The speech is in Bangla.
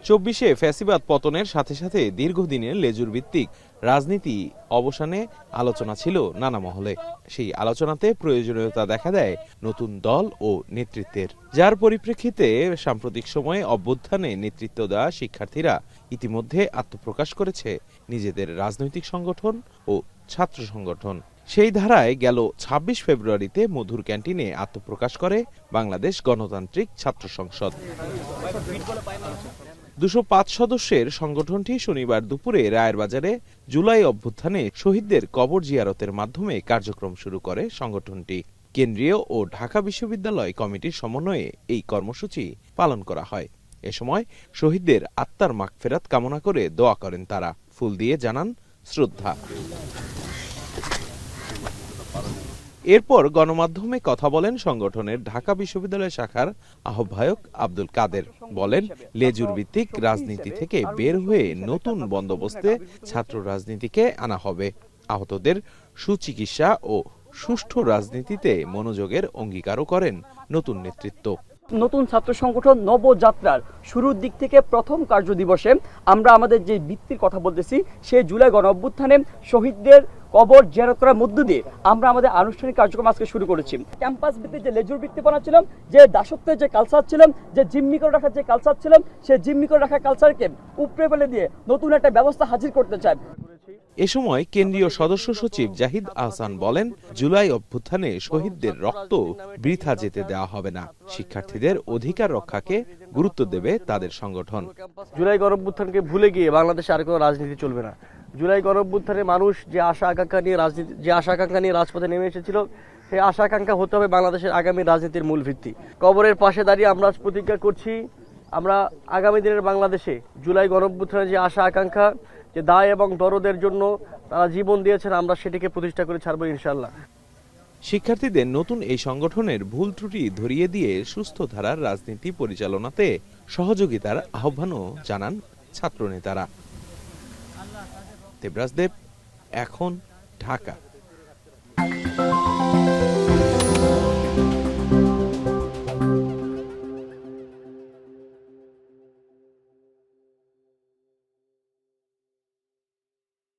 চব্বিশে ফ্যাসিবাদ পতনের সাথে সাথে দীর্ঘদিনের লেজুর ভিত্তিক রাজনীতি অবসানে আলোচনা ছিল নানা মহলে। সেই আলোচনাতে প্রয়োজনীয়তা দেখা দেয় নতুন দল ও নেতৃত্বের, যার পরিপ্রেক্ষিতে সাম্প্রতিক সময়ে অভ্যুত্থানে নেতৃত্ব দেওয়া শিক্ষার্থীরা ইতিমধ্যে আত্মপ্রকাশ করেছে নিজেদের রাজনৈতিক সংগঠন ও ছাত্র সংগঠন। সেই ধারায় গেল ২৬ ফেব্রুয়ারিতে মধুর ক্যান্টিনে আত্মপ্রকাশ করে বাংলাদেশ গণতান্ত্রিক ছাত্র সংসদ। ২০৫ সদস্যের সংগঠনটি শনিবার দুপুরে রায়ের বাজারে জুলাই অভ্যুত্থানে শহীদদের কবর জিয়ারতের মাধ্যমে কার্যক্রম শুরু করে সংগঠনটি। কেন্দ্রীয় ও ঢাকা বিশ্ববিদ্যালয় কমিটির সমন্বয়ে এই কর্মসূচি পালন করা হয়। এ সময় শহীদদের আত্মার মাগফিরাত কামনা করে দোয়া করেন তারা, ফুল দিয়ে জানান শ্রদ্ধা। এরপর গণমাধ্যমে কথা বলেন সংগঠনের ঢাকা বিশ্ববিদ্যালয় শাখার আহ্বায়ক আব্দুল কাদের। বলেন, লেজুর ভিত্তিক রাজনীতি থেকে বের হয়ে নতুন বন্দোবস্তে ছাত্র রাজনীতিকে আনা হবে। আহতদের সুচিকিৎসা ও সুষ্ঠু রাজনীতিতে মনোযোগের অঙ্গীকারও করেন নতুন নেতৃত্ব। নতুন ছাত্র সংগঠন নবযাত্রার শুরুর দিক থেকে প্রথম কার্য দিবসে আমরা আমাদের যে ভিত্তির কথা বলতেছি, সেই জুলাই গণ অভ্যুত্থানে শহীদদের কবর জিয়ারত করার মধ্য দিয়ে আমরা আমাদের আনুষ্ঠানিক কার্যক্রম আজকে শুরু করেছি। ক্যাম্পাস ভিত্তিক যে লেজুর ভিত্তিপনা ছিলাম, যে দাসত্বের যে কালচার ছিলাম, যে জিম্মি করে রাখার যে কালচার ছিলাম, সেই জিম্মি করে রাখার কালচারকে উপড়ে ফেলে দিয়ে নতুন একটা ব্যবস্থা হাজির করতে চাই। এ সময় কেন্দ্রীয় সদস্য সচিব জাহিদ আহসান বলেন, জুলাই অভ্যুত্থানে শহীদদের রক্ত বৃথা যেতে দেওয়া হবে না। শিক্ষার্থীদের অধিকার রক্ষাকে গুরুত্ব দেবে তাদের সংগঠন। জুলাই গণ অভ্যুত্থানকে ভুলে গিয়ে বাংলাদেশে আর কোনো রাজনীতি চলবে না। জুলাই গণ অভ্যুত্থানে মানুষ যে আশা আকাঙ্ক্ষা নিয়ে রাজপথে নেমে এসেছিল, সেই আশা আকাঙ্ক্ষা হতে হবে বাংলাদেশের আগামী রাজনীতির মূল ভিত্তি। কবরের পাশে দাঁড়িয়ে আমরা প্রতিজ্ঞা করছি, আমরা আগামী দিনের বাংলাদেশে জুলাই গণ অভ্যুত্থানের যে আশা আকাঙ্ক্ষা, যে দায় এবং দরদের জন্য তারা জীবন দিয়েছেন, আমরা সেটিকে প্রতিষ্ঠা করে ছাড়বো ইনশাআল্লাহ। শিক্ষার্থীদের নতুন এই সংগঠনের ভুল ত্রুটি ধরিয়ে দিয়ে সুস্থ ধারার রাজনীতি পরিচালনাতে সহযোগিতার আহ্বানও জানান ছাত্রনেতারা। দেবরাজ দেব, এখন, ঢাকা।